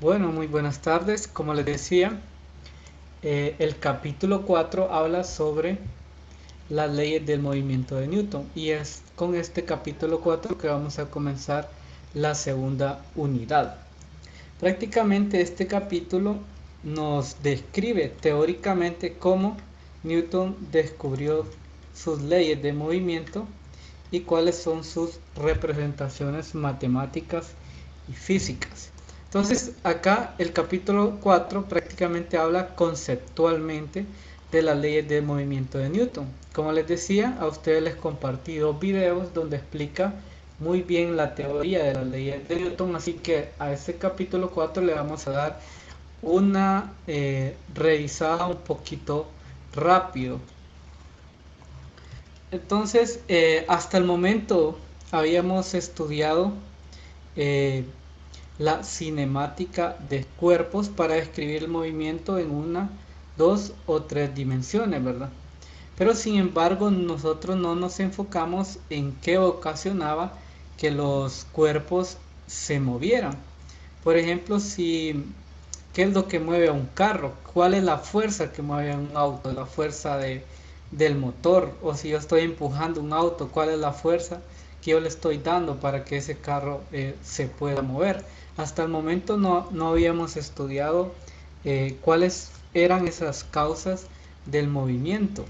Bueno, muy buenas tardes. Como les decía, el capítulo 4 habla sobre las leyes del movimiento de Newton y es con este capítulo 4 que vamos a comenzar la segunda unidad. Prácticamente este capítulo nos describe teóricamente cómo Newton descubrió sus leyes de movimiento y cuáles son sus representaciones matemáticas y físicas. Entonces, acá el capítulo 4 prácticamente habla conceptualmente de las leyes del movimiento de Newton. Como les decía, a ustedes les compartí dos videos donde explica muy bien la teoría de las leyes de Newton, así que a este capítulo 4 le vamos a dar una revisada un poquito rápido. Entonces, hasta el momento habíamos estudiado eh, la cinemática de cuerpos para describir el movimiento en una, dos o tres dimensiones, ¿verdad? Pero sin embargo, nosotros no nos enfocamos en qué ocasionaba que los cuerpos se movieran. Por ejemplo, si ¿qué es lo que mueve a un carro? ¿Cuál es la fuerza que mueve a un auto? La fuerza del motor. O si yo estoy empujando un auto, ¿cuál es la fuerza que yo le estoy dando para que ese carro se pueda mover? Hasta el momento no habíamos estudiado cuáles eran esas causas del movimiento.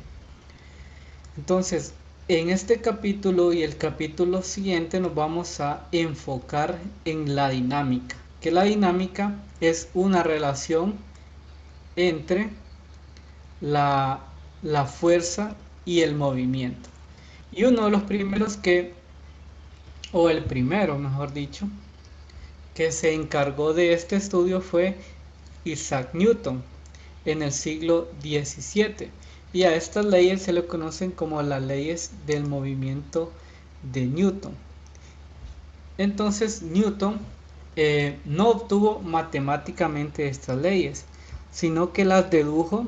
Entonces, en este capítulo y el capítulo siguiente nos vamos a enfocar en la dinámica, que la dinámica es una relación entre la, la fuerza y el movimiento. Y uno de los primeros o el primero, mejor dicho, que se encargó de este estudio fue Isaac Newton en el siglo XVII. Y a estas leyes se le conocen como las leyes del movimiento de Newton. Entonces Newton no obtuvo matemáticamente estas leyes, sino que las dedujo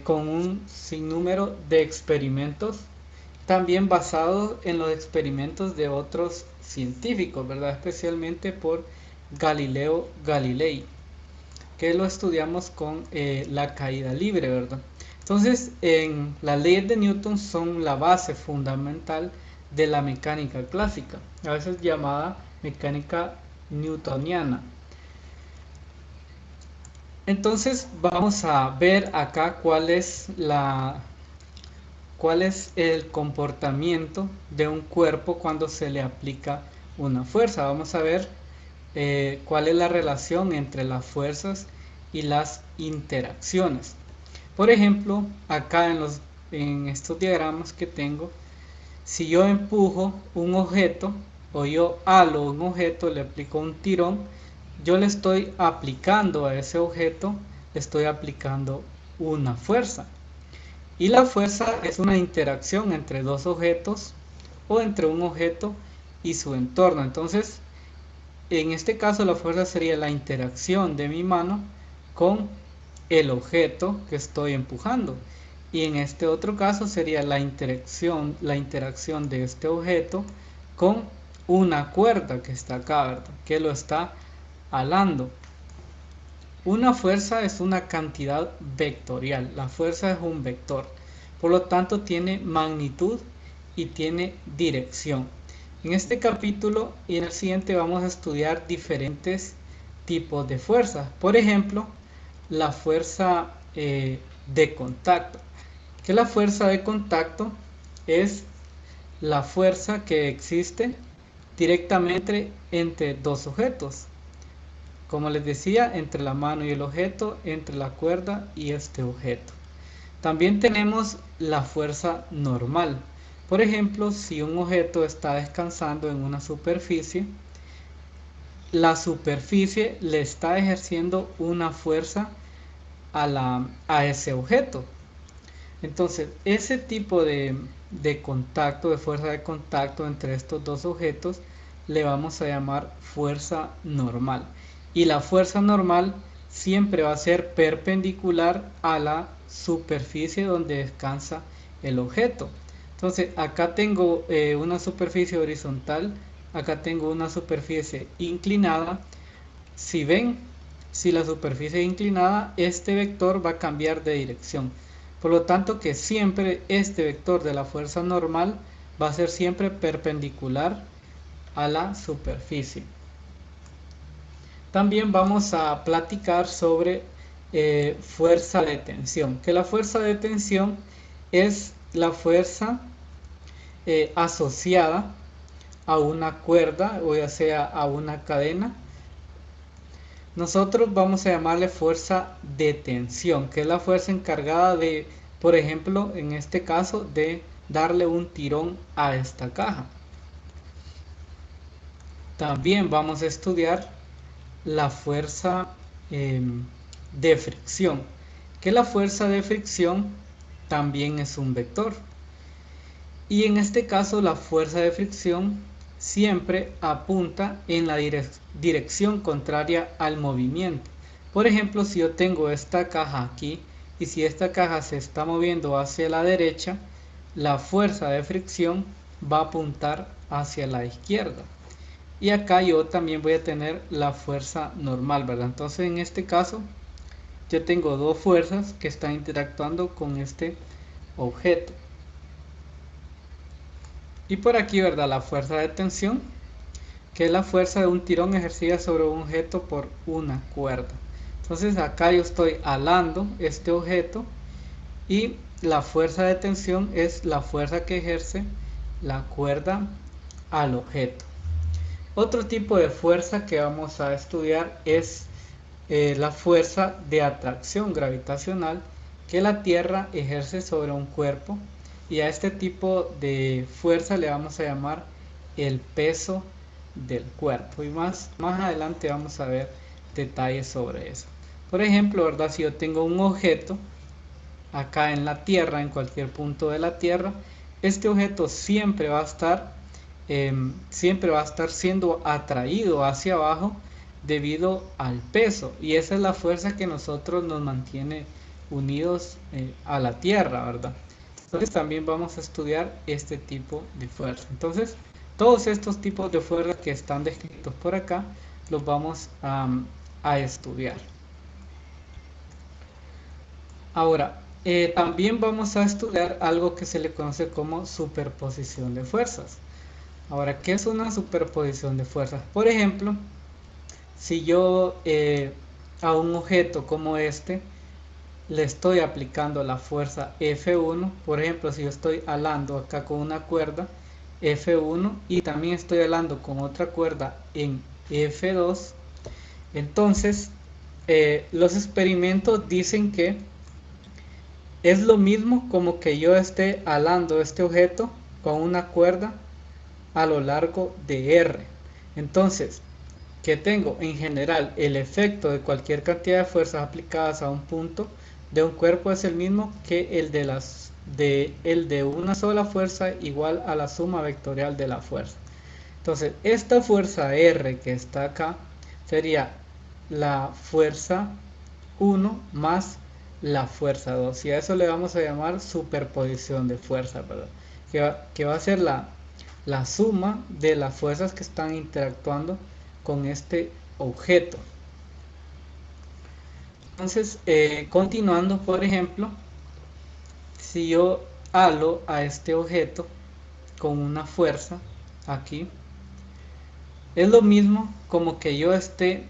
con un sinnúmero de experimentos, también basados en los experimentos de otros científicos, ¿verdad? Especialmente por Galileo Galilei, que lo estudiamos con la caída libre, ¿verdad? Entonces, en las leyes de Newton son la base fundamental de la mecánica clásica, a veces llamada mecánica newtoniana. Entonces, vamos a ver acá cuál es el comportamiento de un cuerpo cuando se le aplica una fuerza. Vamos a ver cuál es la relación entre las fuerzas y las interacciones. Por ejemplo, acá en estos diagramas que tengo, si yo empujo un objeto o yo halo un objeto, le aplico un tirón, yo le estoy aplicando a ese objeto, le estoy aplicando una fuerza. Y la fuerza es una interacción entre dos objetos o entre un objeto y su entorno. Entonces, en este caso la fuerza sería la interacción de mi mano con el objeto que estoy empujando. Y en este otro caso sería la interacción de este objeto con una cuerda que está acá, ¿verdad? Que lo está alando. Una fuerza es una cantidad vectorial. La fuerza es un vector. Por lo tanto, tiene magnitud y tiene dirección. En este capítulo y en el siguiente vamos a estudiar diferentes tipos de fuerzas. Por ejemplo, la fuerza de contacto. Que la fuerza de contacto es la fuerza que existe directamente entre dos objetos. Como les decía, entre la mano y el objeto, entre la cuerda y este objeto. También tenemos la fuerza normal. Por ejemplo, si un objeto está descansando en una superficie, la superficie le está ejerciendo una fuerza a ese objeto. Entonces, ese tipo de contacto, de fuerza de contacto entre estos dos objetos, le vamos a llamar fuerza normal. Y la fuerza normal siempre va a ser perpendicular a la superficie donde descansa el objeto. Entonces, acá tengo una superficie horizontal, acá tengo una superficie inclinada. si ven, si la superficie es inclinada, este vector va a cambiar de dirección. Por lo tanto, que siempre este vector de la fuerza normal va a ser siempre perpendicular a la superficie. También vamos a platicar sobre fuerza de tensión, que la fuerza de tensión es la fuerza asociada a una cuerda o ya sea a una cadena. Nosotros vamos a llamarle fuerza de tensión, que es la fuerza encargada de, por ejemplo, en este caso, de darle un tirón a esta caja. También vamos a estudiar la fuerza de fricción, que la fuerza de fricción también es un vector. Y en este caso la fuerza de fricción siempre apunta en la dirección contraria al movimiento. Por ejemplo, si yo tengo esta caja aquí y si esta caja se está moviendo hacia la derecha, la fuerza de fricción va a apuntar hacia la izquierda. Y acá yo también voy a tener la fuerza normal, ¿verdad? Entonces en este caso yo tengo dos fuerzas que están interactuando con este objeto. Y por aquí, ¿verdad? La fuerza de tensión, que es la fuerza de un tirón ejercida sobre un objeto por una cuerda. Entonces acá yo estoy alando este objeto y la fuerza de tensión es la fuerza que ejerce la cuerda al objeto. Otro tipo de fuerza que vamos a estudiar es la fuerza de atracción gravitacional que la Tierra ejerce sobre un cuerpo, y a este tipo de fuerza le vamos a llamar el peso del cuerpo, y más adelante vamos a ver detalles sobre eso. Por ejemplo, ¿verdad? Si yo tengo un objeto acá en la Tierra, en cualquier punto de la Tierra, este objeto siempre va a estar siendo atraído hacia abajo debido al peso, y esa es la fuerza que nosotros nos mantiene unidos a la Tierra, ¿verdad? Entonces también vamos a estudiar este tipo de fuerza. Entonces todos estos tipos de fuerzas que están descritos por acá los vamos a estudiar. Ahora, también vamos a estudiar algo que se le conoce como superposición de fuerzas. Ahora, ¿qué es una superposición de fuerzas? Por ejemplo, si yo a un objeto como este le estoy aplicando la fuerza F1, por ejemplo, si yo estoy alando acá con una cuerda F1 y también estoy alando con otra cuerda en F2, entonces los experimentos dicen que es lo mismo como que yo esté alando este objeto con una cuerda a lo largo de R. Entonces, que tengo en general el efecto de cualquier cantidad de fuerzas aplicadas a un punto de un cuerpo es el mismo que el de una sola fuerza igual a la suma vectorial de la fuerza. Entonces, esta fuerza R que está acá sería la fuerza 1 más la fuerza 2, y a eso le vamos a llamar superposición de fuerza, ¿verdad? Que va a ser la suma de las fuerzas que están interactuando con este objeto. Entonces, continuando, por ejemplo, si yo halo a este objeto con una fuerza aquí, es lo mismo como que yo esté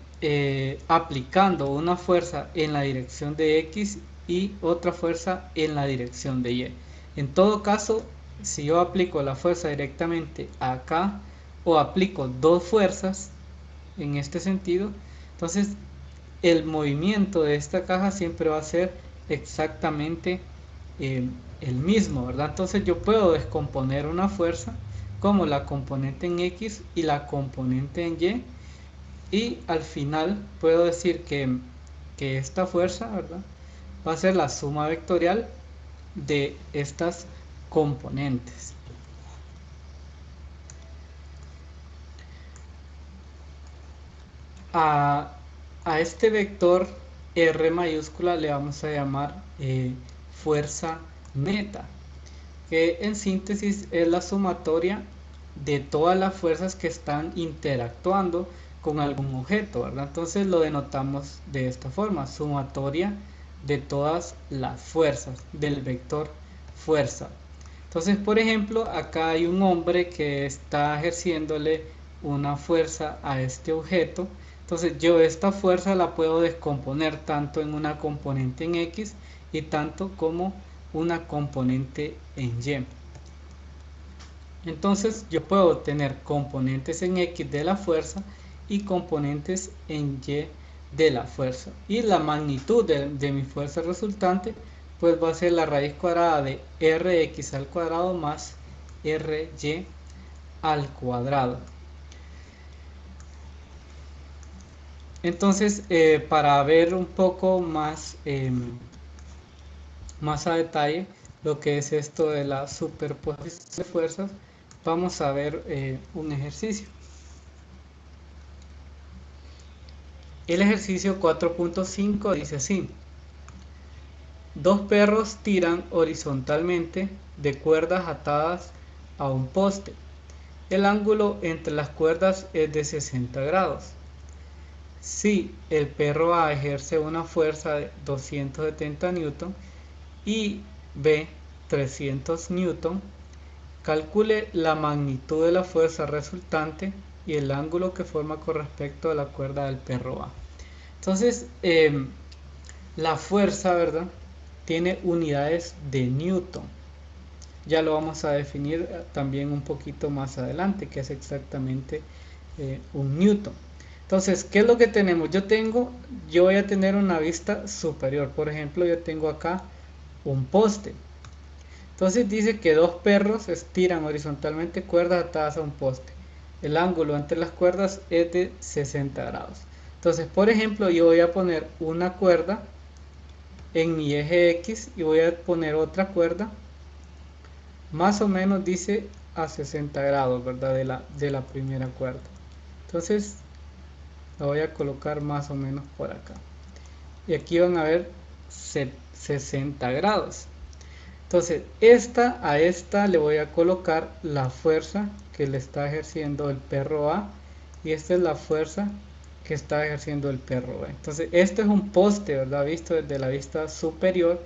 aplicando una fuerza en la dirección de X y otra fuerza en la dirección de Y. En todo caso, si yo aplico la fuerza directamente acá o aplico dos fuerzas en este sentido, entonces el movimiento de esta caja siempre va a ser exactamente el mismo, ¿verdad? Entonces yo puedo descomponer una fuerza como la componente en X y la componente en Y, y al final puedo decir que esta fuerza, ¿verdad?, va a ser la suma vectorial de estas componentes. A este vector R mayúscula le vamos a llamar fuerza neta, que en síntesis es la sumatoria de todas las fuerzas que están interactuando con algún objeto, ¿verdad? Entonces lo denotamos de esta forma, sumatoria de todas las fuerzas del vector fuerza. Entonces, por ejemplo, acá hay un hombre que está ejerciéndole una fuerza a este objeto. Entonces yo esta fuerza la puedo descomponer tanto en una componente en X y tanto como una componente en Y. Entonces yo puedo tener componentes en X de la fuerza y componentes en Y de la fuerza. Y la magnitud de mi fuerza resultante pues va a ser la raíz cuadrada de Rx al cuadrado más Ry al cuadrado. Entonces, para ver un poco más, más a detalle lo que es esto de la superposición de fuerzas, vamos a ver un ejercicio. El ejercicio 4.5 dice así: dos perros tiran horizontalmente de cuerdas atadas a un poste. El ángulo entre las cuerdas es de 60 grados. Si el perro A ejerce una fuerza de 270 newton y B 300 newton, calcule la magnitud de la fuerza resultante y el ángulo que forma con respecto a la cuerda del perro A. Entonces, la fuerza, ¿verdad?, tiene unidades de newton. Ya lo vamos a definir también un poquito más adelante, que es exactamente un newton. Entonces, ¿qué es lo que tenemos? Yo voy a tener una vista superior. Por ejemplo, yo tengo acá un poste. Entonces dice que dos perros estiran horizontalmente cuerdas atadas a un poste. El ángulo entre las cuerdas es de 60 grados. Entonces, por ejemplo, yo voy a poner una cuerda en mi eje X y voy a poner otra cuerda más o menos, dice, a 60 grados, ¿verdad? De la primera cuerda. Entonces la voy a colocar más o menos por acá. Y aquí van a ver 60 grados. Entonces a esta le voy a colocar la fuerza que le está ejerciendo el perro A. Y esta es la fuerza que está ejerciendo el perro B. Entonces este es un poste, ¿verdad? Visto desde la vista superior.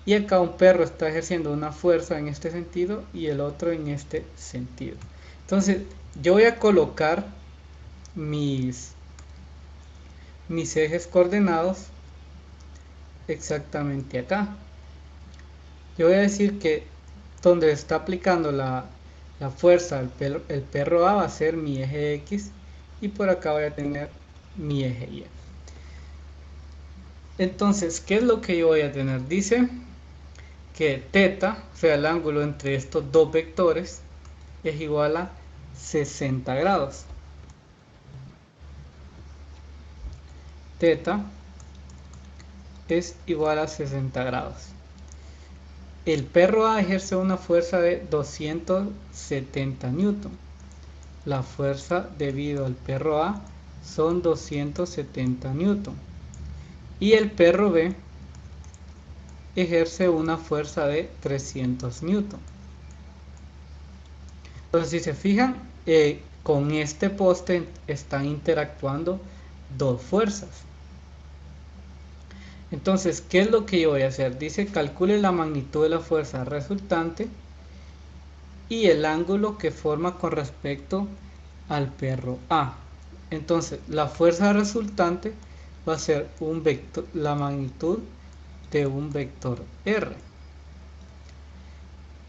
Y acá un perro está ejerciendo una fuerza en este sentido y el otro en este sentido. Entonces yo voy a colocar mis ejes coordenados exactamente acá. Yo voy a decir que donde está aplicando la fuerza el perro A va a ser mi eje X y por acá voy a tener mi eje Y. Entonces, ¿qué es lo que yo voy a tener? Dice que θ, o sea el ángulo entre estos dos vectores, es igual a 60 grados. θ es igual a 60 grados. El perro A ejerce una fuerza de 270 newton. La fuerza debido al perro A son 270 newton. Y el perro B ejerce una fuerza de 300 newton. Entonces, si se fijan, con este poste están interactuando dos fuerzas. Entonces, ¿qué es lo que yo voy a hacer? Dice, calcule la magnitud de la fuerza resultante y el ángulo que forma con respecto al perro A. Entonces, la fuerza resultante va a ser un vector, la magnitud de un vector R.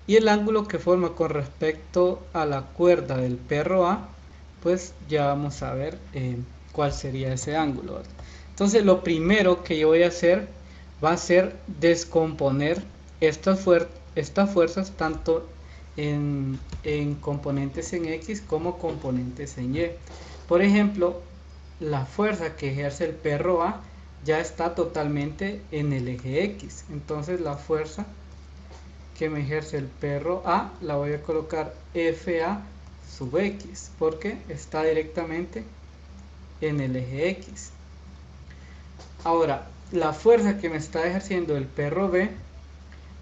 Y el ángulo que forma con respecto a la cuerda del perro A, pues ya vamos a ver cuál sería ese ángulo, ¿verdad? Entonces lo primero que yo voy a hacer va a ser descomponer estas fuerzas tanto en componentes en X como componentes en Y. Por ejemplo, la fuerza que ejerce el perro A ya está totalmente en el eje X. Entonces la fuerza que me ejerce el perro A la voy a colocar FA sub X porque está directamente en el eje X. Ahora, la fuerza que me está ejerciendo el perro B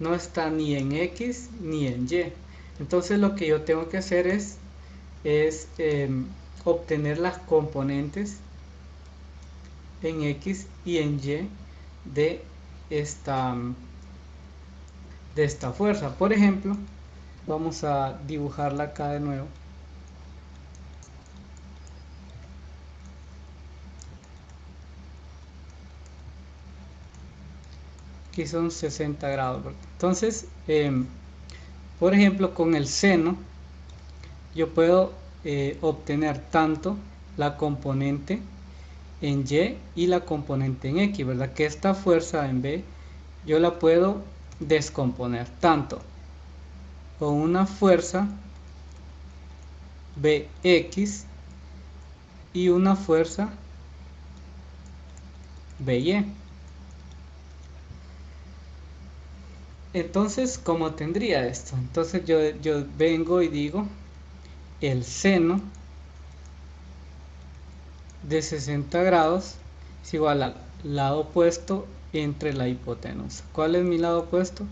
no está ni en X ni en Y. Entonces lo que yo tengo que hacer es obtener las componentes en X y en Y de esta fuerza. Por ejemplo, vamos a dibujarla acá de nuevo. Aquí son 60 grados, ¿verdad? Entonces, por ejemplo, con el seno, yo puedo obtener tanto la componente en Y y la componente en X, ¿verdad? Que esta fuerza en B yo la puedo descomponer tanto con una fuerza Bx y una fuerza By. Entonces, ¿cómo tendría esto? Entonces yo vengo y digo el seno de 60 grados es igual al lado opuesto entre la hipotenusa. ¿Cuál es mi lado opuesto?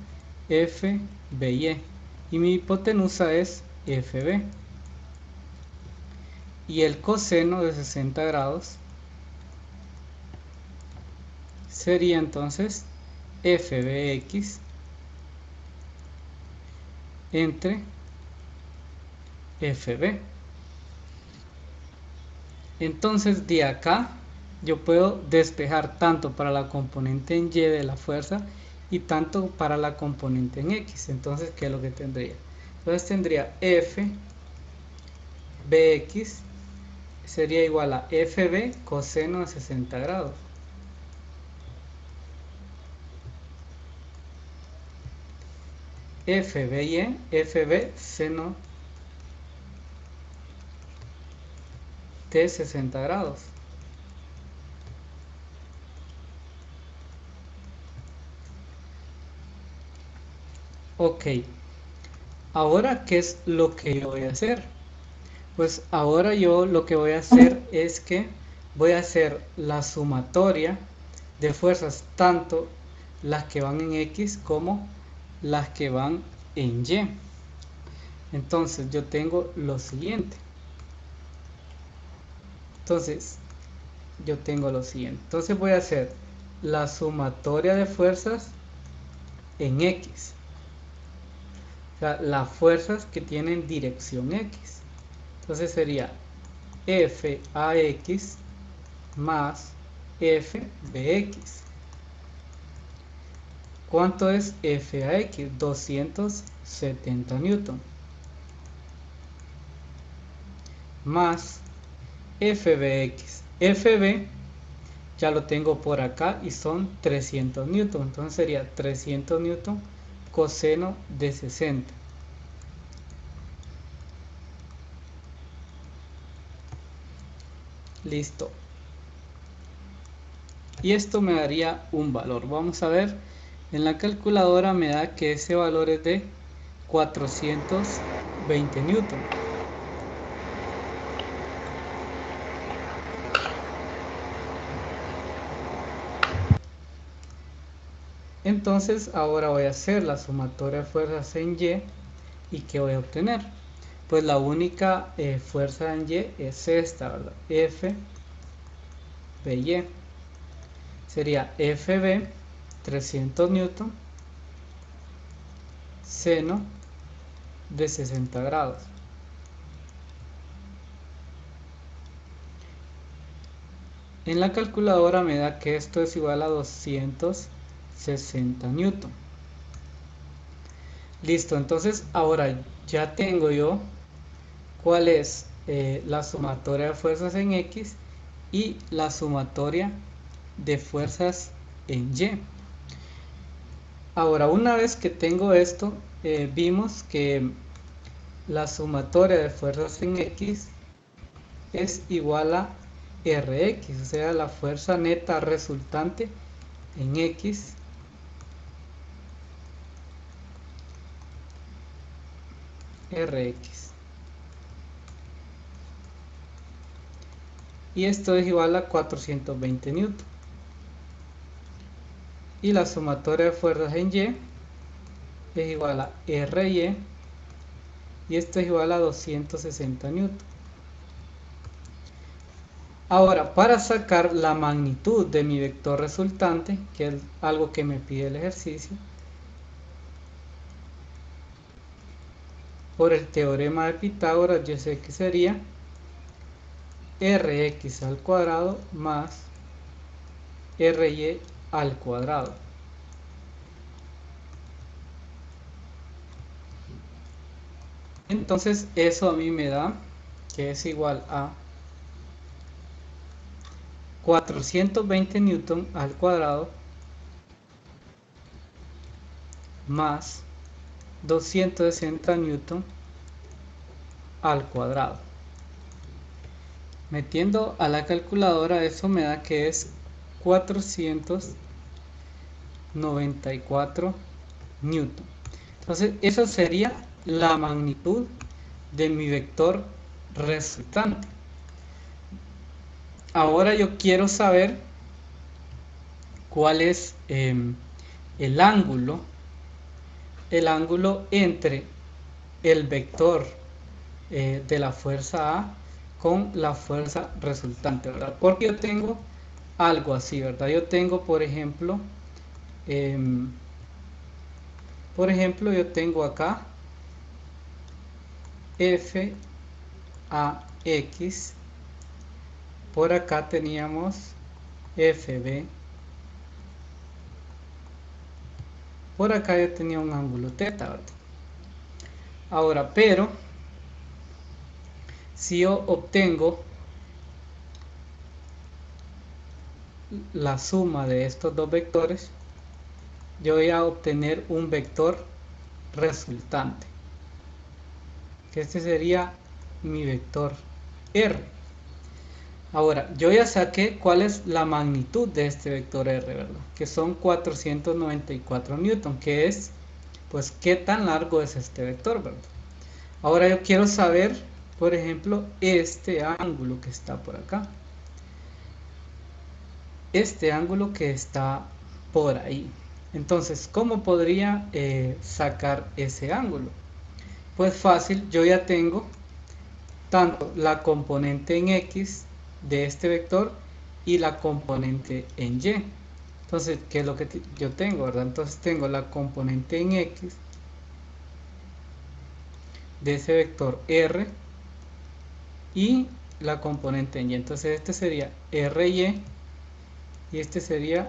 FBY. Y mi hipotenusa es FB. Y el coseno de 60 grados sería entonces FBX entre FB. Entonces de acá yo puedo despejar tanto para la componente en Y de la fuerza y tanto para la componente en X. Entonces, ¿qué es lo que tendría? Entonces tendría F Bx sería igual a FB coseno de 60 grados. FBY, FB seno de 60 grados. Ok, ahora ¿qué es lo que yo voy a hacer? Pues ahora yo lo que voy a hacer es que voy a hacer la sumatoria de fuerzas, tanto las que van en X como las que van en Y. Entonces yo tengo lo siguiente. Entonces yo tengo lo siguiente. Entonces voy a hacer la sumatoria de fuerzas en X. O sea, las fuerzas que tienen dirección X. Entonces sería FAX más FBX. ¿Cuánto es FAX? 270 newton. Más FBX. FB ya lo tengo por acá y son 300 newton. Entonces sería 300 newton coseno de 60. Listo. Y esto me daría un valor. Vamos a ver. En la calculadora me da que ese valor es de 420 newton. Entonces ahora voy a hacer la sumatoria de fuerzas en y ¿qué voy a obtener? Pues la única fuerza en Y es esta, ¿verdad? F BY sería FB 300 newton seno de 60 grados. En la calculadora me da que esto es igual a 260 newton. Listo, entonces ahora ya tengo yo cuál es la sumatoria de fuerzas en X y la sumatoria de fuerzas en Y. Ahora, una vez que tengo esto, vimos que la sumatoria de fuerzas en X es igual a Rx, o sea, la fuerza neta resultante en X Rx. Y esto es igual a 420 newton. Y la sumatoria de fuerzas en Y es igual a Ry y esto es igual a 260 newton. Ahora, para sacar la magnitud de mi vector resultante, que es algo que me pide el ejercicio, por el teorema de Pitágoras, yo sé que sería Rx al cuadrado más Ry al cuadrado. Entonces, eso a mí me da que es igual a 420 newton al cuadrado más 260 newton al cuadrado. Metiendo a la calculadora, eso me da que es 494 newton. Entonces, esa sería la magnitud de mi vector resultante. Ahora yo quiero saber cuál es el ángulo entre el vector de la fuerza A con la fuerza resultante, ¿verdad? Porque yo tengo algo así, ¿verdad? Yo tengo, por ejemplo, yo tengo acá FAX, por acá teníamos FB, por acá yo tenía un ángulo teta, ¿verdad? Ahora, pero si yo obtengo la suma de estos dos vectores, yo voy a obtener un vector resultante, que este sería mi vector R. Ahora, yo ya saqué cuál es la magnitud de este vector R, ¿verdad? Que son 494 newton, que es, pues, qué tan largo es este vector, ¿verdad? Ahora yo quiero saber, por ejemplo, este ángulo que está por acá. Este ángulo que está por ahí. Entonces, ¿cómo podría sacar ese ángulo? Pues fácil, yo ya tengo tanto la componente en X de este vector y la componente en Y. Entonces, ¿qué es lo que yo tengo, verdad? Entonces tengo la componente en X de ese vector R y la componente en Y. Entonces este sería RY y este sería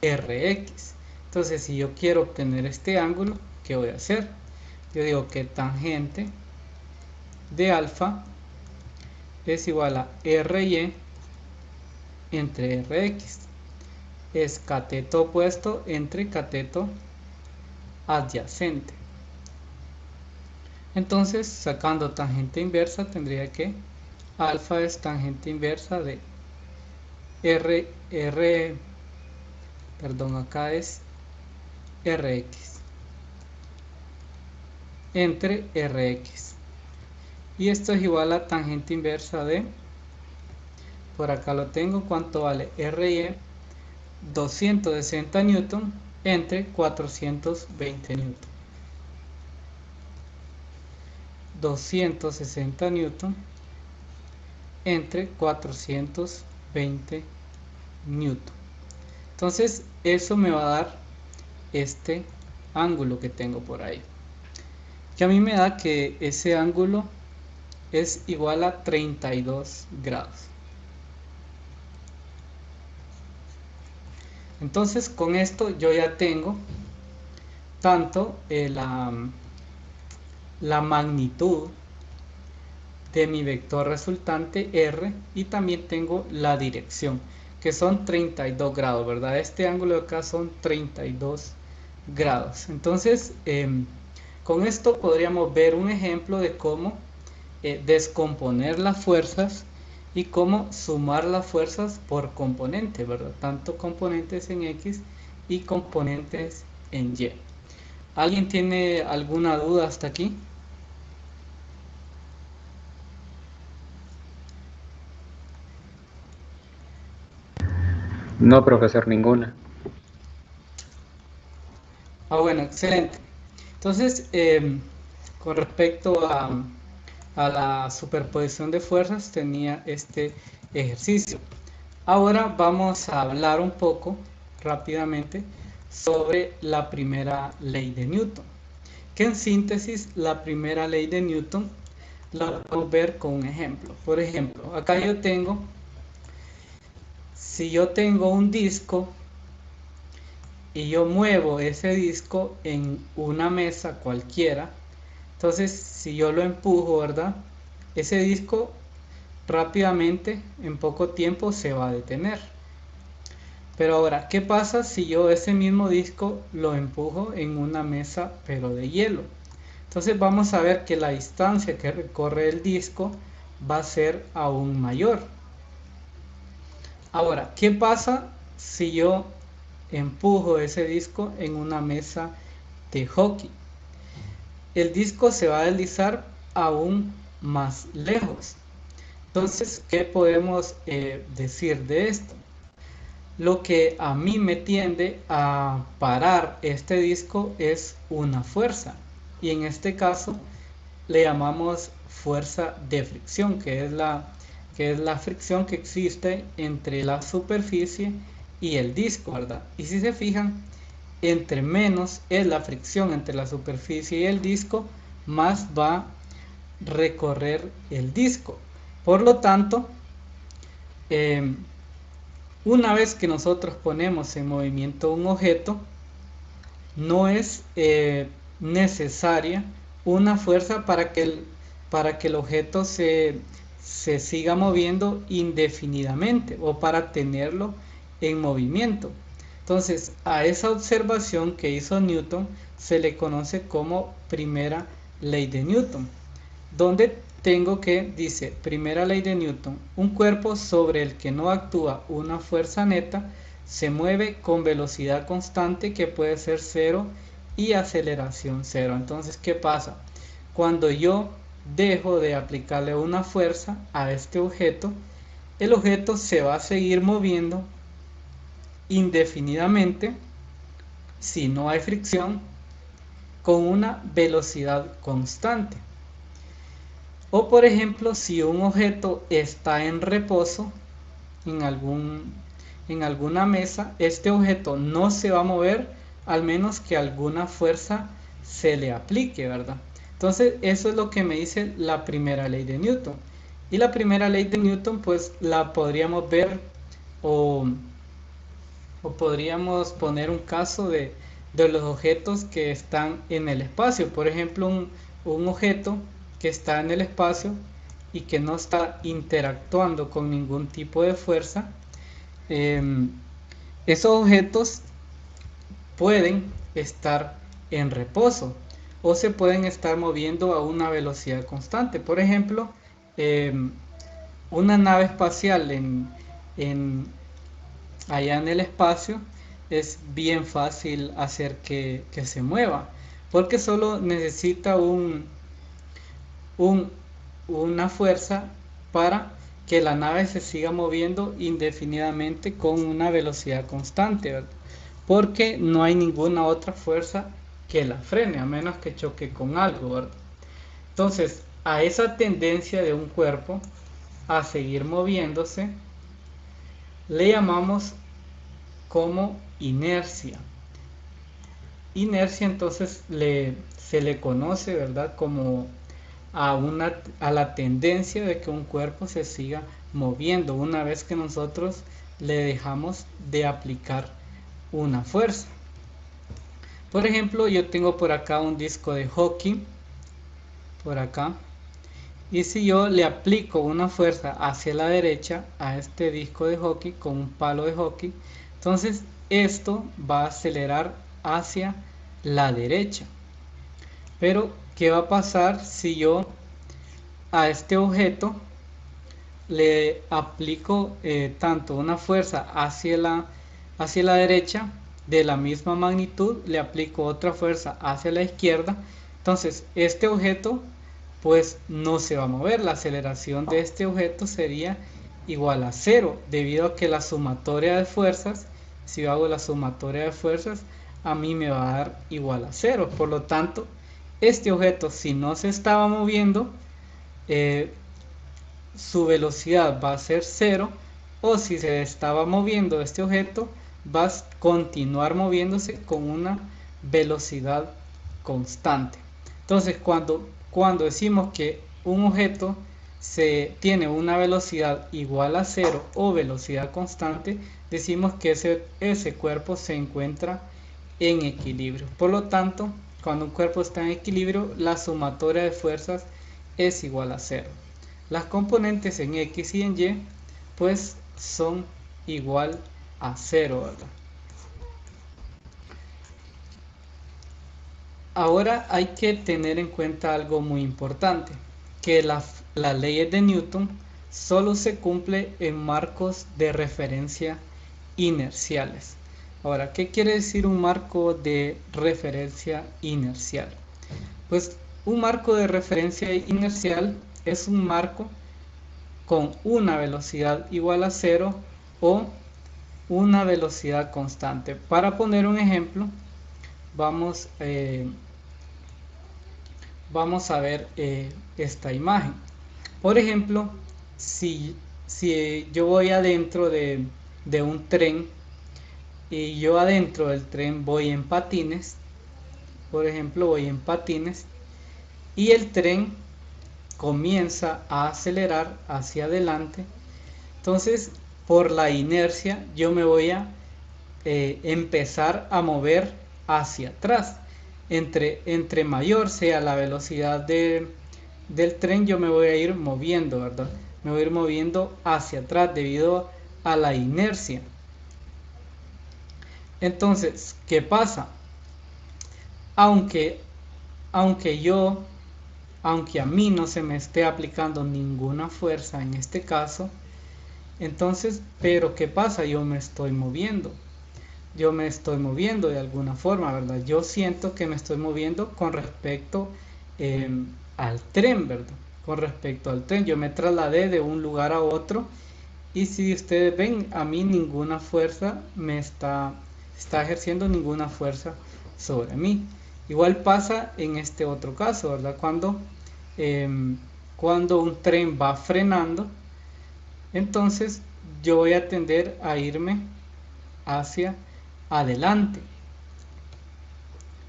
Rx. Entonces, si yo quiero obtener este ángulo, ¿qué voy a hacer? Yo digo que tangente de alfa es igual a Ry entre Rx. Es cateto opuesto entre cateto adyacente. Entonces, sacando tangente inversa, tendría que alfa es tangente inversa de acá es Rx entre Rx. Y esto es igual a tangente inversa de, por acá lo tengo, ¿cuánto vale? Ry 260 newton entre 420 newton. 260 newton entre 420 newton. Entonces eso me va a dar este ángulo que tengo por ahí, que a mí me da que ese ángulo es igual a 32 grados. Entonces con esto yo ya tengo tanto la magnitud de mi vector resultante R y también tengo la dirección, que son 32 grados, ¿verdad? Este ángulo de acá son 32 grados. Entonces, con esto podríamos ver un ejemplo de cómo descomponer las fuerzas y cómo sumar las fuerzas por componente, ¿verdad? Tanto componentes en X y componentes en Y. ¿Alguien tiene alguna duda hasta aquí? No, profesor, ninguna. Bueno, excelente. Entonces, con respecto a la superposición de fuerzas, tenía este ejercicio. Ahora vamos a hablar un poco rápidamente sobre la primera ley de Newton. Que en síntesis, la primera ley de Newton la podemos ver con un ejemplo. Por ejemplo, acá si yo tengo un disco y yo muevo ese disco en una mesa cualquiera, entonces si yo lo empujo, ¿verdad? Ese disco rápidamente, en poco tiempo, se va a detener. Pero ahora, ¿qué pasa si yo ese mismo disco lo empujo en una mesa pero de hielo? Entonces vamos a ver que la distancia que recorre el disco va a ser aún mayor. Ahora, ¿qué pasa si yo empujo ese disco en una mesa de hockey? El disco se va a deslizar aún más lejos. Entonces, ¿qué podemos decir de esto? Lo que a mí me tiende a parar este disco es una fuerza. Y en este caso le llamamos fuerza de fricción, que es la fricción que existe entre la superficie y el disco, ¿verdad? Y si se fijan, entre menos es la fricción entre la superficie y el disco, más va a recorrer el disco. Por lo tanto, una vez que nosotros ponemos en movimiento un objeto, no es necesaria una fuerza para que el objeto se siga moviendo indefinidamente o para tenerlo en movimiento. Entonces, a esa observación que hizo Newton se le conoce como primera ley de Newton, donde tengo que, dice, primera ley de Newton, un cuerpo sobre el que no actúa una fuerza neta se mueve con velocidad constante que puede ser cero y aceleración cero. Entonces, ¿qué pasa? Cuando yo dejo de aplicarle una fuerza a este objeto, el objeto se va a seguir moviendo indefinidamente si no hay fricción con una velocidad constante. O por ejemplo, si un objeto está en reposo en alguna mesa, este objeto no se va a mover al menos que alguna fuerza se le aplique, ¿verdad? Entonces, eso es lo que me dice la primera ley de Newton. Y la primera ley de Newton, pues la podríamos ver o, o podríamos poner un caso de los objetos que están en el espacio. Por ejemplo, un objeto que está en el espacio y que no está interactuando con ningún tipo de fuerza, esos objetos pueden estar en reposo o se pueden estar moviendo a una velocidad constante. Por ejemplo, una nave espacial en, allá en el espacio es bien fácil hacer que se mueva porque solo necesita un, una fuerza para que la nave se siga moviendo indefinidamente con una velocidad constante, ¿verdad? Porque no hay ninguna otra fuerza que la frene, a menos que choque con algo, ¿verdad? Entonces, a esa tendencia de un cuerpo a seguir moviéndose, le llamamos como inercia. Inercia entonces se le conoce, ¿verdad? Como a la tendencia de que un cuerpo se siga moviendo una vez que nosotros le dejamos de aplicar una fuerza. Por ejemplo, yo tengo por acá un disco de hockey, por acá, y si yo le aplico una fuerza hacia la derecha a este disco de hockey con un palo de hockey, entonces esto va a acelerar hacia la derecha. Pero, ¿qué va a pasar si yo a este objeto le aplico tanto una fuerza hacia la derecha de la misma magnitud, le aplico otra fuerza hacia la izquierda? Entonces este objeto pues no se va a mover, la aceleración de este objeto sería igual a cero, debido a que la sumatoria de fuerzas, si yo hago la sumatoria de fuerzas, a mí me va a dar igual a cero. Por lo tanto, este objeto, si no se estaba moviendo, su velocidad va a ser cero, o si se estaba moviendo este objeto, va a continuar moviéndose con una velocidad constante. Entonces, cuando decimos que un objeto tiene una velocidad igual a cero o velocidad constante, decimos que ese cuerpo se encuentra en equilibrio. Por lo tanto, cuando un cuerpo está en equilibrio, la sumatoria de fuerzas es igual a cero. Las componentes en X y en Y pues son igual a cero, ¿verdad? Ahora hay que tener en cuenta algo muy importante, que las leyes de Newton solo se cumple en marcos de referencia inerciales. Ahora, ¿qué quiere decir un marco de referencia inercial? Pues un marco de referencia inercial es un marco con una velocidad igual a cero o una velocidad constante. Para poner un ejemplo, vamos, vamos a ver esta imagen. Por ejemplo, si yo voy adentro de un tren y yo adentro del tren voy en patines, por ejemplo, voy en patines y el tren comienza a acelerar hacia adelante, entonces por la inercia yo me voy a empezar a mover hacia atrás. Entre mayor sea la velocidad del tren, yo me voy a ir moviendo, ¿verdad? Me voy a ir moviendo hacia atrás debido a la inercia. Entonces, ¿qué pasa? Aunque, aunque yo, aunque a mí no se me esté aplicando ninguna fuerza en este caso, entonces, pero ¿qué pasa? Yo me estoy moviendo. Yo me estoy moviendo de alguna forma, ¿verdad? Yo siento que me estoy moviendo con respecto eh, al tren, ¿verdad? Con respecto al tren. Yo me trasladé de un lugar a otro y si ustedes ven, a mí ninguna fuerza me está ejerciendo ninguna fuerza sobre mí. Igual pasa en este otro caso, ¿verdad? Cuando un tren va frenando, entonces yo voy a tender a irme hacia adelante.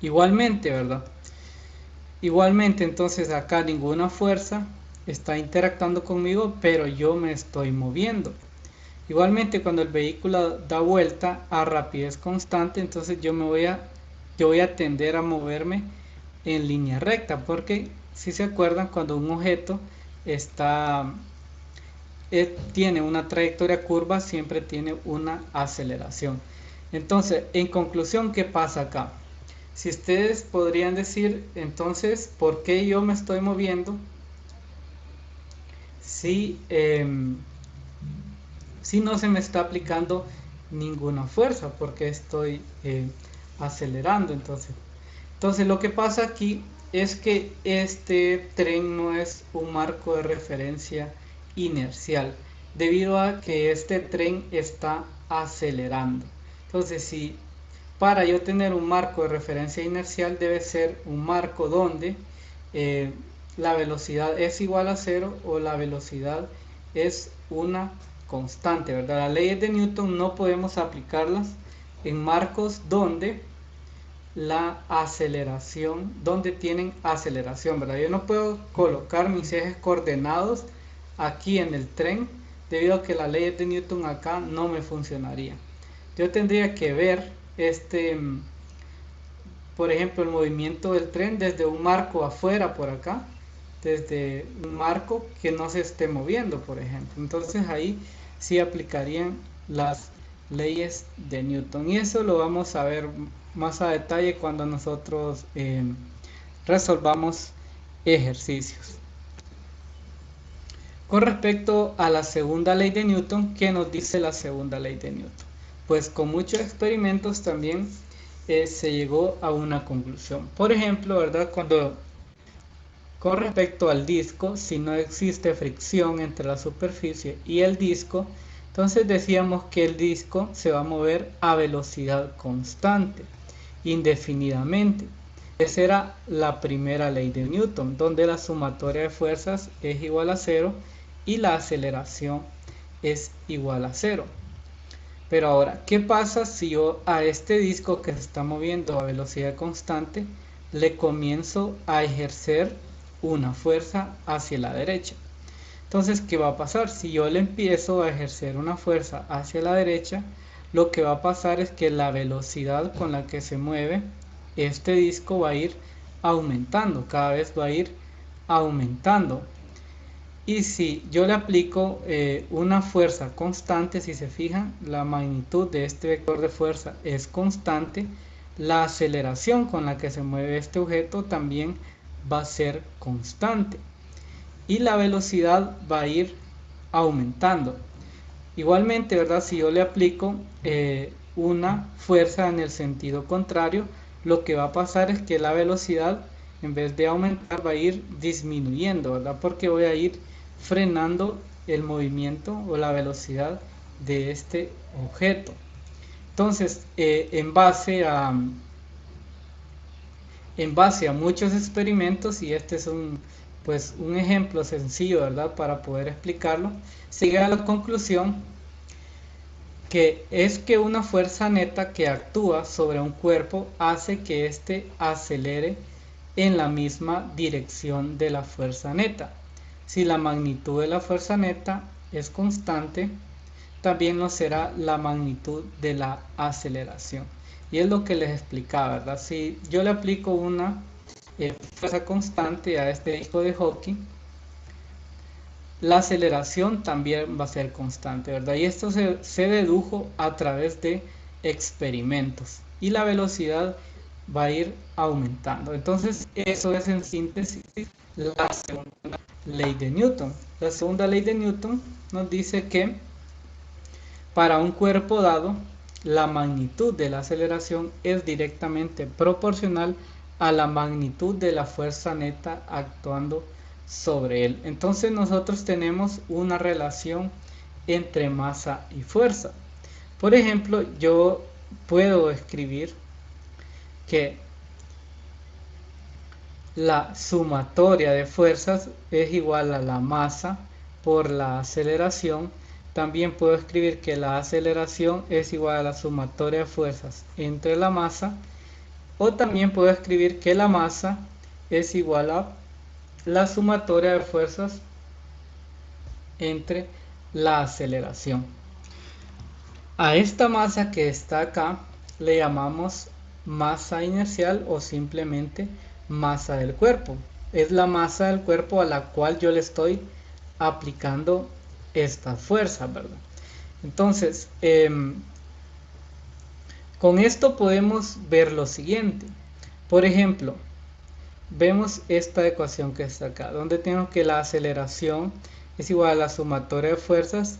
Igualmente, ¿verdad? Igualmente, entonces acá ninguna fuerza está interactuando conmigo, pero yo me estoy moviendo. Igualmente, cuando el vehículo da vuelta a rapidez constante, entonces yo voy a tender a moverme en línea recta, porque si se acuerdan, cuando un objeto está tiene una trayectoria curva, siempre tiene una aceleración. Entonces, en conclusión, ¿qué pasa acá? Si ustedes podrían decir, entonces, ¿por qué yo me estoy moviendo si, si no se me está aplicando ninguna fuerza? Porque estoy acelerando. Entonces, lo que pasa aquí es que este tren no es un marco de referencia inercial, debido a que este tren está acelerando. Entonces, si para yo tener un marco de referencia inercial debe ser un marco donde eh, la velocidad es igual a cero o la velocidad es una constante, ¿verdad? Las leyes de Newton no podemos aplicarlas en marcos donde la aceleración, donde tienen aceleración, ¿verdad? Yo no puedo colocar mis ejes coordenados aquí en el tren debido a que las leyes de Newton acá no me funcionaría. Yo tendría que ver por ejemplo, el movimiento del tren desde un marco afuera por acá, desde un marco que no se esté moviendo, por ejemplo. Entonces ahí sí aplicarían las leyes de Newton. Y eso lo vamos a ver más a detalle cuando nosotros resolvamos ejercicios. Con respecto a la segunda ley de Newton, ¿qué nos dice la segunda ley de Newton? Pues con muchos experimentos también se llegó a una conclusión. Por ejemplo, ¿verdad? Con respecto al disco, si no existe fricción entre la superficie y el disco, entonces decíamos que el disco se va a mover a velocidad constante, indefinidamente. Esa era la primera ley de Newton, donde la sumatoria de fuerzas es igual a cero y la aceleración es igual a 0. Pero ahora, ¿qué pasa si yo a este disco que se está moviendo a velocidad constante le comienzo a ejercer una fuerza hacia la derecha? Entonces, ¿qué va a pasar? Si yo le empiezo a ejercer una fuerza hacia la derecha, lo que va a pasar es que la velocidad con la que se mueve este disco va a ir aumentando, cada vez va a ir aumentando. Y si yo le aplico una fuerza constante, si se fijan, la magnitud de este vector de fuerza es constante, la aceleración con la que se mueve este objeto también va a ser constante y la velocidad va a ir aumentando. Igualmente, ¿verdad? Si yo le aplico una fuerza en el sentido contrario, lo que va a pasar es que la velocidad, en vez de aumentar, va a ir disminuyendo, ¿verdad? Porque voy a ir frenando el movimiento o la velocidad de este objeto. Entonces, en base a muchos experimentos, y este es un ejemplo sencillo, ¿verdad? Para poder explicarlo, se llega a la conclusión que es que una fuerza neta que actúa sobre un cuerpo hace que éste acelere en la misma dirección de la fuerza neta. Si la magnitud de la fuerza neta es constante, también lo será la magnitud de la aceleración. Y es lo que les explicaba, ¿verdad? Si yo le aplico una fuerza constante a este disco de hockey, la aceleración también va a ser constante, ¿verdad? Y esto se dedujo a través de experimentos. Y la velocidad va a ir aumentando. Entonces, eso es en síntesis la segunda ley de Newton. La segunda ley de Newton nos dice que para un cuerpo dado, la magnitud de la aceleración es directamente proporcional a la magnitud de la fuerza neta actuando sobre él. Entonces nosotros tenemos una relación entre masa y fuerza. Por ejemplo, yo puedo escribir que la sumatoria de fuerzas es igual a la masa por la aceleración. También puedo escribir que la aceleración es igual a la sumatoria de fuerzas entre la masa. O también puedo escribir que la masa es igual a la sumatoria de fuerzas entre la aceleración. A esta masa que está acá le llamamos masa inercial o simplemente masa del cuerpo. Es la masa del cuerpo a la cual yo le estoy aplicando esta fuerza, ¿verdad? Entonces, con esto podemos ver lo siguiente. Por ejemplo, vemos esta ecuación que está acá, donde tengo que la aceleración es igual a la sumatoria de fuerzas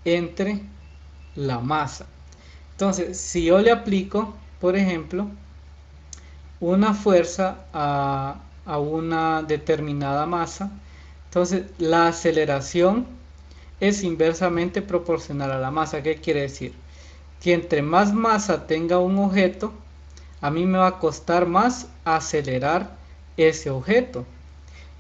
entre la masa. Entonces, si yo le aplico, por ejemplo, una fuerza a una determinada masa, entonces la aceleración es inversamente proporcional a la masa. ¿Qué quiere decir? Que entre más masa tenga un objeto, a mí me va a costar más acelerar ese objeto.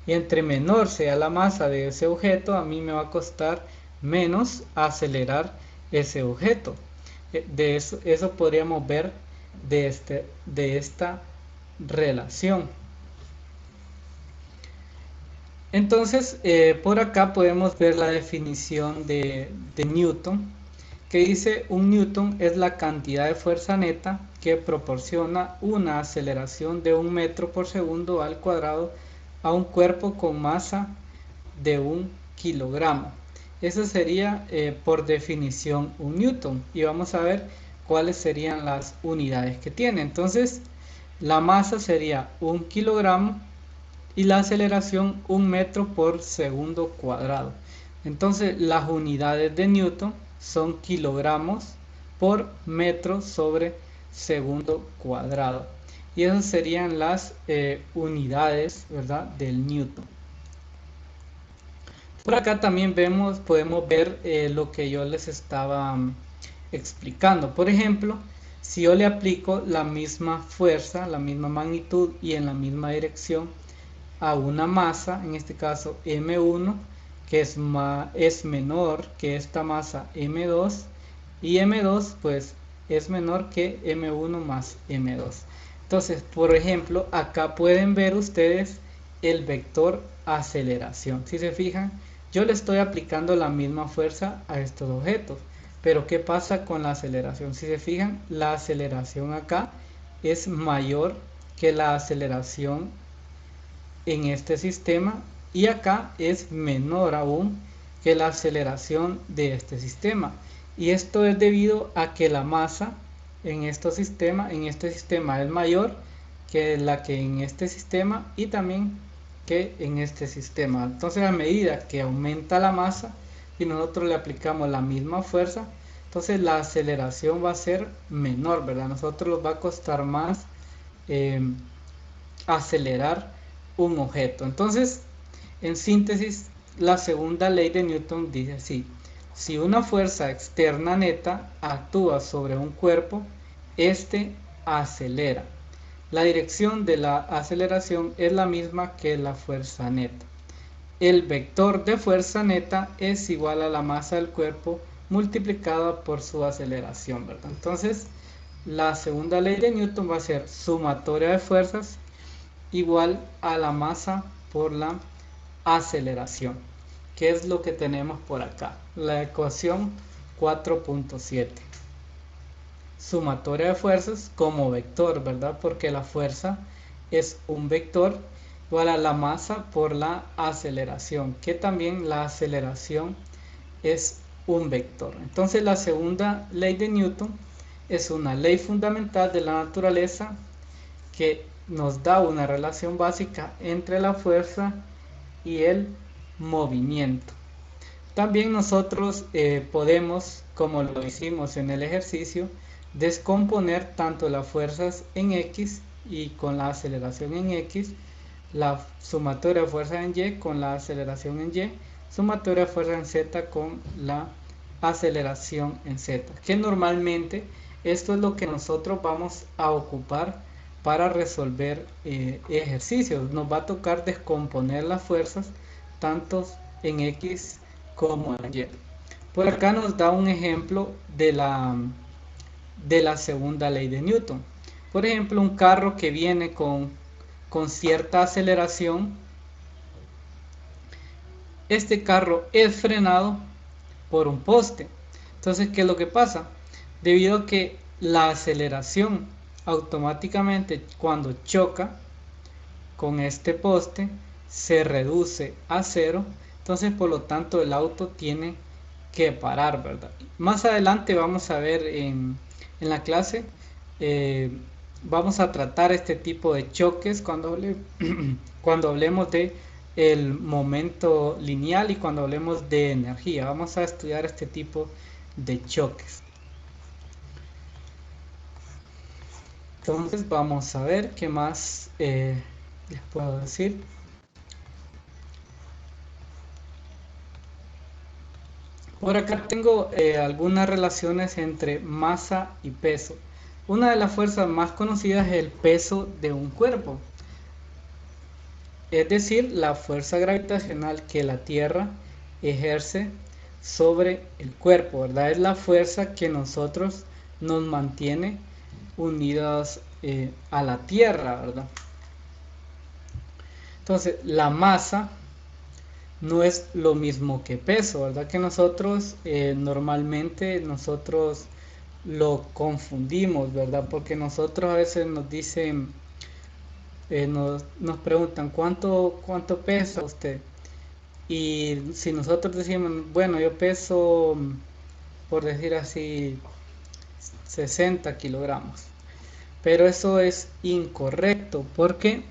Y entre menor sea la masa de ese objeto, a mí me va a costar menos acelerar ese objeto. De eso podríamos ver de esta relación. Entonces, por acá podemos ver la definición de Newton, que dice: un newton es la cantidad de fuerza neta que proporciona una aceleración de 1 metro por segundo al cuadrado a un cuerpo con masa de 1 kilogramo. Eso sería por definición un newton, y vamos a ver cuáles serían las unidades que tiene. Entonces, la masa sería 1 kilogramo y la aceleración 1 metro por segundo cuadrado. Entonces, las unidades de Newton son kilogramos por metro sobre segundo cuadrado. Y esas serían las unidades, ¿verdad?, del Newton. Por acá también podemos ver lo que yo les estaba explicando. Por ejemplo, si yo le aplico la misma fuerza, la misma magnitud y en la misma dirección a una masa, en este caso M1, que es menor que esta masa M2, y M2 pues es menor que M1 más M2. Entonces, por ejemplo, acá pueden ver ustedes el vector aceleración. Si se fijan, yo le estoy aplicando la misma fuerza a estos objetos, pero ¿qué pasa con la aceleración? Si se fijan, la aceleración acá es mayor que la aceleración en este sistema, y acá es menor aún que la aceleración de este sistema. Y esto es debido a que la masa en este sistema es mayor que la que en este sistema, y también que en este sistema. Entonces, a medida que aumenta la masa y nosotros le aplicamos la misma fuerza, entonces la aceleración va a ser menor, ¿verdad? A nosotros nos va a costar más acelerar un objeto. Entonces, en síntesis, la segunda ley de Newton dice así: si una fuerza externa neta actúa sobre un cuerpo, este acelera. La dirección de la aceleración es la misma que la fuerza neta. El vector de fuerza neta es igual a la masa del cuerpo multiplicada por su aceleración, ¿verdad? Entonces, la segunda ley de Newton va a ser sumatoria de fuerzas igual a la masa por la aceleración, que es lo que tenemos por acá, la ecuación 4.7. Sumatoria de fuerzas como vector, ¿verdad? Porque la fuerza es un vector, igual a la masa por la aceleración, que también la aceleración es un vector. Entonces, la segunda ley de Newton es una ley fundamental de la naturaleza que nos da una relación básica entre la fuerza y el movimiento. También nosotros podemos, como lo hicimos en el ejercicio, descomponer tanto las fuerzas en X y con la aceleración en X, la sumatoria de fuerzas en Y con la aceleración en Y, sumatoria de fuerzas en Z con la aceleración en Z, que normalmente esto es lo que nosotros vamos a ocupar para resolver ejercicios. Nos va a tocar descomponer las fuerzas tanto en X como en Y. Por acá nos da un ejemplo de la segunda ley de Newton. Por ejemplo, un carro que viene con cierta aceleración. Este carro es frenado por un poste. Entonces, ¿qué es lo que pasa? Debido a que la aceleración automáticamente cuando choca con este poste se reduce a cero, entonces por lo tanto el auto tiene que parar, ¿verdad? Más adelante vamos a ver en la clase, vamos a tratar este tipo de choques cuando hablemos de el momento lineal y cuando hablemos de energía. Vamos a estudiar este tipo de choques. Entonces vamos a ver qué más les puedo decir. Por acá tengo algunas relaciones entre masa y peso. Una de las fuerzas más conocidas es el peso de un cuerpo, es decir, la fuerza gravitacional que la Tierra ejerce sobre el cuerpo, ¿verdad? Es la fuerza que nosotros nos mantiene unidos a la Tierra, ¿verdad? Entonces, la masa no es lo mismo que peso, ¿verdad? Que nosotros normalmente lo confundimos, ¿verdad? Porque nosotros a veces nos dicen, nos preguntan ¿cuánto pesa usted? Y si nosotros decimos, bueno, yo peso, por decir así, 60 kilogramos, pero eso es incorrecto, porque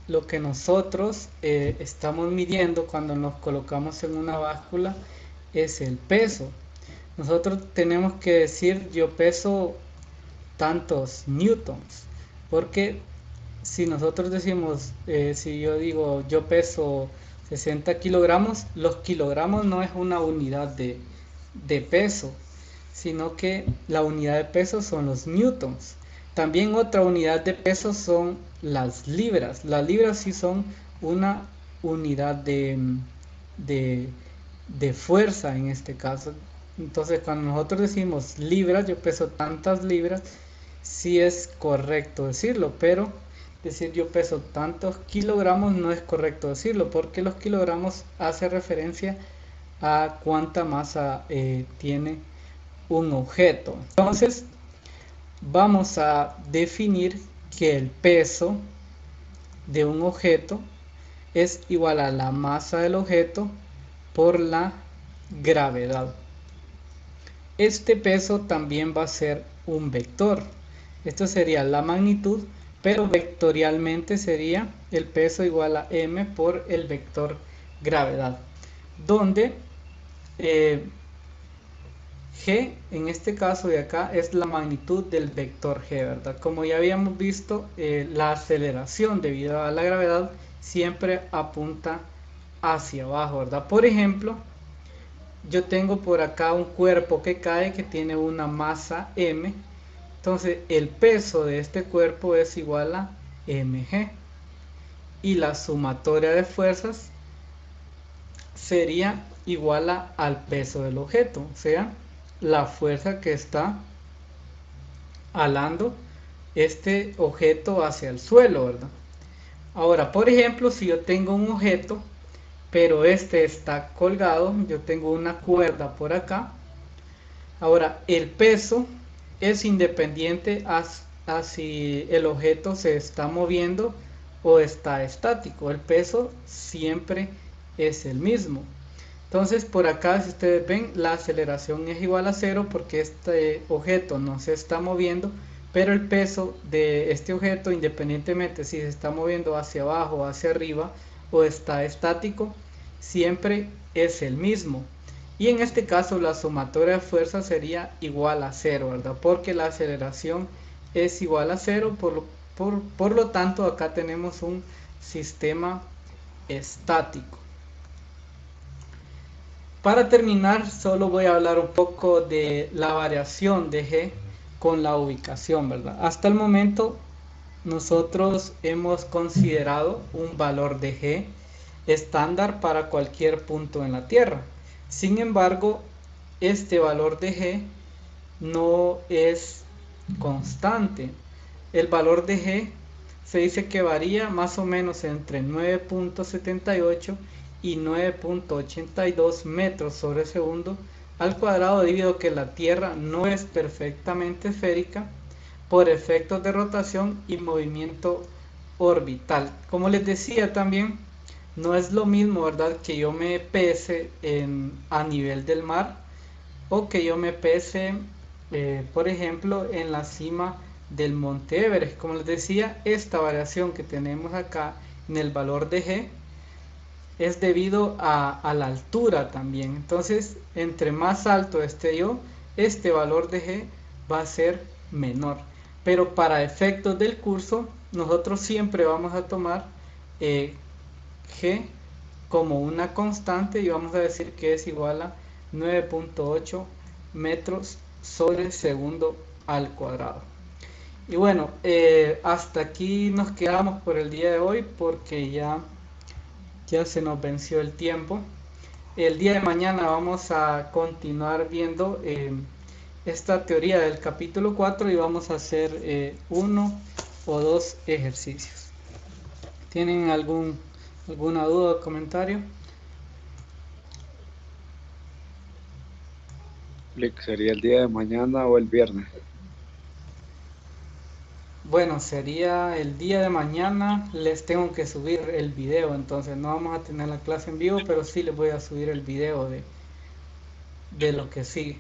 lo que nosotros estamos midiendo cuando nos colocamos en una báscula es el peso. Nosotros tenemos que decir yo peso tantos newtons, porque si nosotros decimos, si yo digo yo peso 60 kilogramos, los kilogramos no es una unidad de peso, sino que la unidad de peso son los newtons. También otra unidad de peso son las libras. Las libras sí son una unidad de de fuerza en este caso. Entonces cuando nosotros decimos libras, yo peso tantas libras, sí es correcto decirlo, pero decir yo peso tantos kilogramos no es correcto decirlo, porque los kilogramos hace referencia a cuánta masa tiene un objeto. Entonces vamos a definir que el peso de un objeto es igual a la masa del objeto por la gravedad. Este peso también va a ser un vector. Esto sería la magnitud, pero vectorialmente sería el peso igual a m por el vector gravedad, donde g en este caso de acá es la magnitud del vector g, ¿verdad? Como ya habíamos visto, la aceleración debido a la gravedad siempre apunta hacia abajo, ¿verdad? Por ejemplo, yo tengo por acá un cuerpo que cae que tiene una masa m, entonces el peso de este cuerpo es igual a mg y la sumatoria de fuerzas sería igual al peso del objeto, o sea, la fuerza que está alando este objeto hacia el suelo, ¿verdad? Ahora, por ejemplo, si yo tengo un objeto, pero este está colgado, yo tengo una cuerda por acá. Ahora, el peso es independiente a si el objeto se está moviendo o está estático. El peso siempre es el mismo. Entonces, por acá, si ustedes ven, la aceleración es igual a 0 porque este objeto no se está moviendo, pero el peso de este objeto, independientemente si se está moviendo hacia abajo o hacia arriba o está estático, siempre es el mismo. Y en este caso la sumatoria de fuerza sería igual a 0, ¿verdad? Porque la aceleración es igual a 0, por lo tanto acá tenemos un sistema estático. Para terminar, solo voy a hablar un poco de la variación de G con la ubicación, ¿verdad? Hasta el momento nosotros hemos considerado un valor de G estándar para cualquier punto en la Tierra. Sin embargo, este valor de G no es constante. El valor de G se dice que varía más o menos entre 9.78 y 9.82 metros sobre segundo al cuadrado, debido a que la Tierra no es perfectamente esférica por efectos de rotación y movimiento orbital. Como les decía también, no es lo mismo, ¿verdad?, que yo me pese a nivel del mar o que yo me pese, por ejemplo, en la cima del Monte Everest. Como les decía, esta variación que tenemos acá en el valor de G es debido a la altura también. Entonces, entre más alto esté yo, este valor de G va a ser menor. Pero para efectos del curso, nosotros siempre vamos a tomar G como una constante y vamos a decir que es igual a 9.8 metros sobre segundo al cuadrado. Y bueno, hasta aquí nos quedamos por el día de hoy porque ya se nos venció el tiempo. El día de mañana vamos a continuar viendo esta teoría del capítulo 4 y vamos a hacer uno o dos ejercicios. ¿Tienen alguna duda o comentario? ¿Sería el día de mañana o el viernes? Bueno, sería el día de mañana. Les tengo que subir el video, entonces no vamos a tener la clase en vivo, pero sí les voy a subir el video de lo que sigue.